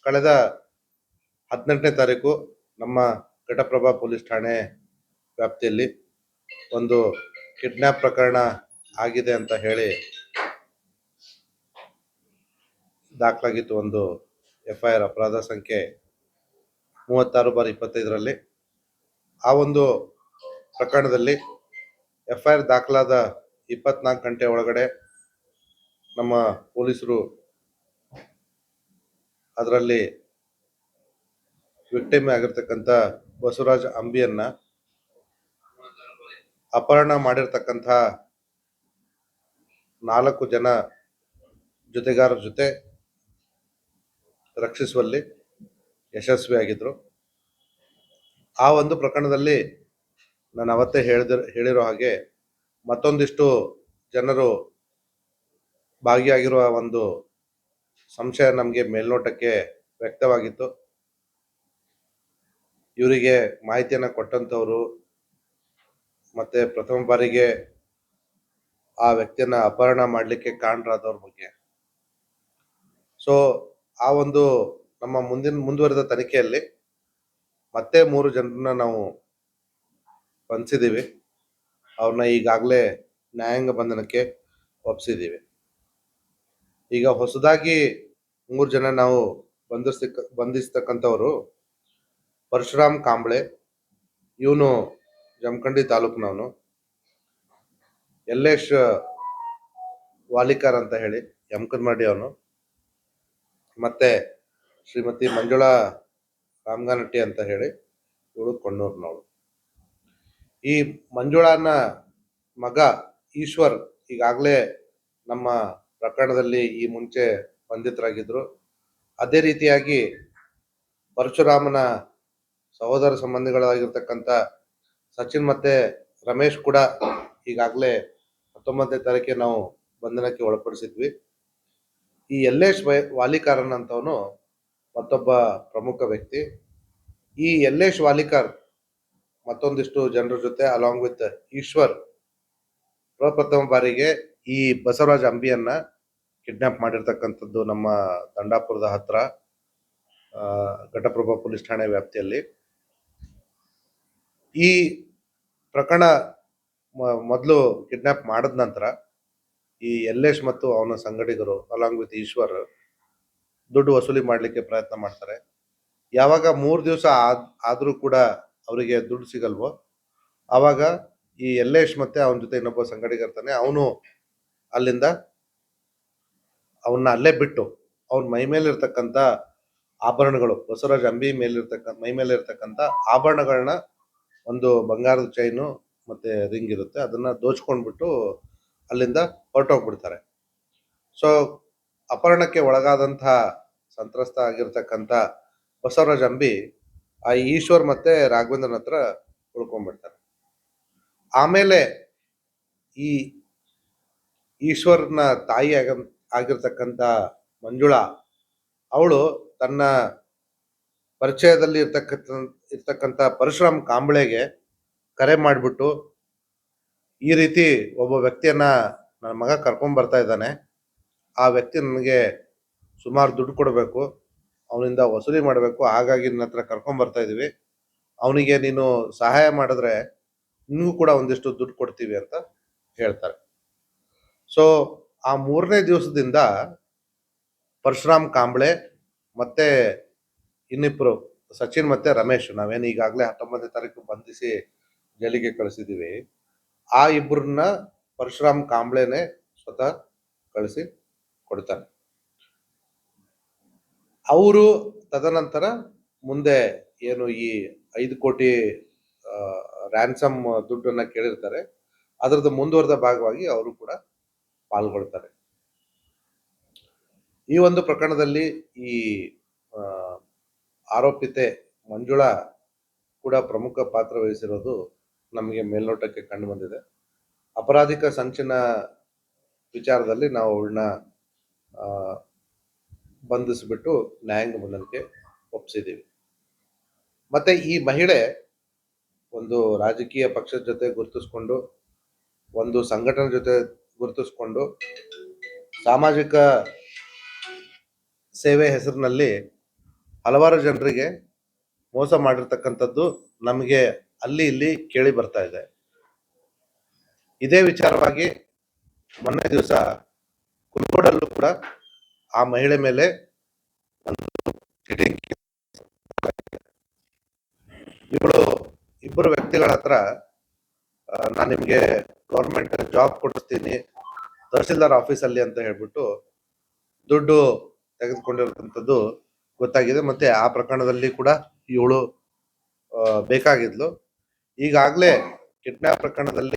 ಕಳೆದ 18ನೇ ತಾರೀಕು ನಮ್ಮ ಘಟಪ್ರಭಾ ಪೊಲೀಸ್ ಠಾಣೆ ವ್ಯಾಪ್ತಿಯಲ್ಲಿ ಒಂದು ಕಿಡ್ನ್ಯಾಪ್ ಪ್ರಕರಣ ಆಗಿದೆ ಅಂತ ಹೇಳಿ ದಾಖಲಾಗಿತ್ತು. ಒಂದು FIR ಅಪರಾಧ ಸಂಖ್ಯೆ 36/25ರಲ್ಲಿ. ಆ ಒಂದು ಪ್ರಕರಣದಲ್ಲಿ FIR ದಾಖಲಾದ 24 ಗಂಟೆ ಒಳಗಡೆ ನಮ್ಮ ಪೊಲೀಸರು ಅದರಲ್ಲಿ ವಿಕ್ಟಿಮ್ ಆಗಿರ್ತಕ್ಕಂಥ ಬಸವರಾಜ್ ಅಂಬಿಯನ್ನ ಅಪಹರಣ ಮಾಡಿರ್ತಕ್ಕಂಥ 4 ಜನ ಜೊತೆಗಾರರ ಜೊತೆ ರಕ್ಷಿಸುವಲ್ಲಿ ಯಶಸ್ವಿಯಾಗಿದ್ರು. ಆ ಒಂದು ಪ್ರಕರಣದಲ್ಲಿ ನಾನು ಅವತ್ತೇ ಹೇಳಿರೋ ಹಾಗೆ ಮತ್ತೊಂದಿಷ್ಟು ಜನರು ಭಾಗಿಯಾಗಿರುವ ಒಂದು ಸಂಶಯ ನಮಗೆ ಮೇಲ್ನೋಟಕ್ಕೆ ವ್ಯಕ್ತವಾಗಿತ್ತು. ಇವರಿಗೆ ಮಾಹಿತಿಯನ್ನು ಕೊಟ್ಟಂಥವ್ರು ಮತ್ತೆ ಪ್ರಥಮ ಬಾರಿಗೆ ಆ ವ್ಯಕ್ತಿಯನ್ನ ಅಪಹರಣ ಮಾಡಲಿಕ್ಕೆ ಕಾರಣರಾದವ್ರ ಬಗ್ಗೆ. ಸೊ ಆ ಒಂದು ನಮ್ಮ ಮುಂದುವರೆದ ತನಿಖೆಯಲ್ಲಿ ಮತ್ತೆ 3 ಜನರನ್ನ ನಾವು ಬಂಧಿಸಿದ್ದೀವಿ. ಅವ್ರನ್ನ ಈಗಾಗಲೇ ನ್ಯಾಯಾಂಗ ಬಂಧನಕ್ಕೆ ಒಪ್ಪಿಸಿದ್ದೀವಿ. ಈಗ ಹೊಸದಾಗಿ 3 ಜನ ನಾವು ಬಂಧಿಸ್ತಕ್ಕಂಥವ್ರು ಪರಶುರಾಮ್ ಕಾಂಬ್ಳೆ, ಇವನು ಜಮಖಂಡಿ ತಾಲೂಕಿನವನು. ಯಲ್ಲೇಶ್ ವಾಲಿಕಾರ್ ಅಂತ ಹೇಳಿ ಯಮಕನಮರಡಿ ಅವನು. ಮತ್ತೆ ಶ್ರೀಮತಿ ಮಂಜುಳಾ ರಾಮಗಾನಟ್ಟಿ ಅಂತ ಹೇಳಿ ಇವಳು ಕೊಣ್ಣೂರ್ನವಳು. ಈ ಮಂಜುಳಾನ ಮಗ ಈಶ್ವರ್ ಈಗಾಗಲೇ ನಮ್ಮ ಪ್ರಕರಣದಲ್ಲಿ ಈ ಮುಂಚೆ ಬಂಧಿತರಾಗಿದ್ರು. ಅದೇ ರೀತಿಯಾಗಿ ಪರಶುರಾಮನ ಸಹೋದರ ಸಂಬಂಧಿಗಳಾಗಿರ್ತಕ್ಕಂಥ ಸಚಿನ್ ಮತ್ತೆ ರಮೇಶ್ ಕೂಡ ಈಗಾಗಲೇ 19ನೇ ತಾರೀಕಿಗೆ ನಾವು ಬಂಧನಕ್ಕೆ ಒಳಪಡಿಸಿದ್ವಿ. ಈ ಯಲ್ಲೇಶ್ ವಾಲಿಕಾರನ್ ಅಂತವನು ಮತ್ತೊಬ್ಬ ಪ್ರಮುಖ ವ್ಯಕ್ತಿ. ಈ ಯಲ್ಲೇಶ್ ವಾಲಿಕಾರ್ ಮತ್ತೊಂದಿಷ್ಟು ಜನರ ಜೊತೆ ಅಲಾಂಗ್ ವಿತ್ ಈಶ್ವರ್ ಪ್ರಪ್ರಥಮ ಬಾರಿಗೆ ಈ ಬಸವರಾಜ್ ಅಂಬಿಯನ್ನ ಕಿಡ್ನಾಪ್ ಮಾಡಿರ್ತಕ್ಕಂಥದ್ದು ನಮ್ಮ ದಂಡಾಪುರದ ಹತ್ರ ಘಟಪ್ರಭಾ ಪೊಲೀಸ್ ಠಾಣೆ ವ್ಯಾಪ್ತಿಯಲ್ಲಿ. ಈ ಪ್ರಕರಣ ಮೊದಲು ಕಿಡ್ನಾಪ್ ಮಾಡಿದ ನಂತರ ಈ ಯಲ್ಲೇಶ್ ಮತ್ತು ಅವನ ಸಂಗಡಿಗರು ಅಲಾಂಗ್ ವಿತ್ ಈಶ್ವರ್ ದುಡ್ಡು ವಸೂಲಿ ಮಾಡಲಿಕ್ಕೆ ಪ್ರಯತ್ನ ಮಾಡ್ತಾರೆ. ಯಾವಾಗ 3 ದಿವಸ ಆದರೂ ಕೂಡ ಅವರಿಗೆ ದುಡ್ಡು ಸಿಗಲ್ವೋ ಆವಾಗ ಈ ಯಲ್ಲೇಶ್ ಮತ್ತೆ ಅವನ ಜೊತೆ ಇನ್ನೊಬ್ಬ ಸಂಗಡಿಗ ಇರ್ತಾನೆ, ಅವನು ಅಲ್ಲಿಂದ ಅವನ್ನ ಅಲ್ಲೇ ಬಿಟ್ಟು ಅವನ ಮೈ ಮೇಲೆ ಇರ್ತಕ್ಕಂಥ ಆಭರಣಗಳು, ಬಸವರಾಜ್ ಅಂಬಿ ಮೈ ಮೇಲೆ ಇರ್ತಕ್ಕಂಥ ಆಭರಣಗಳನ್ನ, ಒಂದು ಬಂಗಾರದ ಚೈನು ಮತ್ತೆ ರಿಂಗ್ ಇರುತ್ತೆ, ಅದನ್ನ ದೋಚ್ಕೊಂಡ್ಬಿಟ್ಟು ಅಲ್ಲಿಂದ ಹೊರಟೋಗ್ಬಿಡ್ತಾರೆ. ಸೊ ಅಪಹರಣಕ್ಕೆ ಒಳಗಾದಂತಹ ಸಂತ್ರಸ್ತ ಆಗಿರ್ತಕ್ಕಂಥ ಬಸವರಾಜ್ ಅಂಬಿ ಆ ಈಶ್ವರ್ ಮತ್ತೆ ರಾಘವೇಂದ್ರನ ಹತ್ರ ಉಳ್ಕೊಂಡ್ಬಿಡ್ತಾರೆ. ಆಮೇಲೆ ಈ ಈಶ್ವರ್ನ ತಾಯಿ ಆಗಿರ್ತಕ್ಕಂಥ ಮಂಜುಳಾ ಅವಳು ತನ್ನ ಪರಿಚಯದಲ್ಲಿ ಇರ್ತಕ್ಕಂಥ ಪರಶುರಾಮ್ ಕಾಂಬ್ಳೆಗೆ ಕರೆ ಮಾಡಿಬಿಟ್ಟು, ಈ ರೀತಿ ಒಬ್ಬ ವ್ಯಕ್ತಿಯನ್ನ ನನ್ನ ಮಗ ಕರ್ಕೊಂಡ್ ಬರ್ತಾ ಇದ್ದಾನೆ, ಆ ವ್ಯಕ್ತಿ ನನಗೆ ಸುಮಾರು ದುಡ್ಡು ಕೊಡಬೇಕು, ಅವನಿಂದ ವಸೂಲಿ ಮಾಡಬೇಕು, ಹಾಗಾಗಿ ನನ್ನ ಹತ್ರ ಕರ್ಕೊಂಡ್ ಬರ್ತಾ ಇದೀವಿ, ಅವನಿಗೆ ನೀನು ಸಹಾಯ ಮಾಡಿದ್ರೆ ನಿನಗೂ ಕೂಡ ಒಂದಿಷ್ಟು ದುಡ್ಡು ಕೊಡ್ತೀವಿ ಅಂತ ಹೇಳ್ತಾರೆ. ಸೊ ಆ 3ನೇ ದಿವಸದಿಂದ ಪರಶುರಾಮ್ ಕಾಂಬ್ಳೆ ಮತ್ತೆ ಇನ್ನಿಬ್ರು ಸಚಿನ್ ಮತ್ತೆ ರಮೇಶ್, ನಾವೇನು ಈಗಾಗಲೇ 19ನೇ ತಾರೀಕು ಬಂಧಿಸಿ ಜೈಲಿಗೆ ಕಳಿಸಿದ್ದೀವಿ, ಆ ಇಬ್ಬರನ್ನ ಪರಶುರಾಮ್ ಕಾಂಬ್ಳೆನೆ ಸ್ವತಃ ಕಳಿಸಿ ಕೊಡ್ತಾನೆ. ಅವರು ತದನಂತರ ಮುಂದೆ ಏನು ಈ 5 ಕೋಟಿ ರ್ಯಾನ್ಸಮ್ ದುಡ್ಡನ್ನ ಕೇಳಿರ್ತಾರೆ, ಅದರದ್ದು ಮುಂದುವರೆದ ಭಾಗವಾಗಿ ಅವರು ಕೂಡ ಪಾಲ್ಗೊಳ್ತಾರೆ. ಈ ಒಂದು ಪ್ರಕರಣದಲ್ಲಿ ಈ ಆರೋಪಿತೆ ಮಂಜುಳಾ ಕೂಡ ಪ್ರಮುಖ ಪಾತ್ರ ವಹಿಸಿರೋದು ನಮಗೆ ಮೇಲ್ನೋಟಕ್ಕೆ ಕಂಡು ಬಂದಿದೆ. ಅಪರಾಧಿಕ ಸಂಚಿನ ವಿಚಾರದಲ್ಲಿ ನಾವು ಅವಳನ್ನ ಬಂಧಿಸಿಬಿಟ್ಟು ನ್ಯಾಯಾಂಗ ಬಂಧನಕ್ಕೆ ಒಪ್ಪಿಸಿದ್ದೀವಿ. ಮತ್ತೆ ಈ ಮಹಿಳೆ ಒಂದು ರಾಜಕೀಯ ಪಕ್ಷದ ಜೊತೆ ಗುರುತಿಸ್ಕೊಂಡು, ಒಂದು ಸಂಘಟನೆ ಜೊತೆ ಗುರುತಿಸ್ಕೊಂಡು, ಸಾಮಾಜಿಕ ಸೇವೆ ಹೆಸರಿನಲ್ಲಿ ಹಲವಾರು ಜನರಿಗೆ ಮೋಸ ಮಾಡಿರ್ತಕ್ಕಂಥದ್ದು ನಮಗೆ ಅಲ್ಲಿ ಇಲ್ಲಿ ಕೇಳಿ ಬರ್ತಾ ಇದೆ. ಇದೇ ವಿಚಾರವಾಗಿ ಮೊನ್ನೆ ದಿವಸ ಕುಲ್ಗೋಡಲ್ಲೂ ಕೂಡ ಆ ಮಹಿಳೆ ಮೇಲೆ cheating ಇವಳು ಇಬ್ಬರು ವ್ಯಕ್ತಿಗಳ ಹತ್ರ ನಾನು ನಿಮ್ಗೆ ಗೌರ್ಮೆಂಟ್ ಜಾಬ್ ಕೊಡಿಸ್ತೀನಿ ತಹಸೀಲ್ದಾರ್ ಆಫೀಸಲ್ಲಿ ಅಂತ ಹೇಳ್ಬಿಟ್ಟು ದುಡ್ಡು ತೆಗೆದುಕೊಂಡಿರುವಂತದ್ದು ಗೊತ್ತಾಗಿದೆ. ಮತ್ತೆ ಆ ಪ್ರಕರಣದಲ್ಲಿ ಕೂಡ ಇವಳು ಬೇಕಾಗಿದ್ಲು. ಈಗಾಗಲೇ ಕಿಡ್ನಾಪ್ ಪ್ರಕರಣದಲ್ಲಿ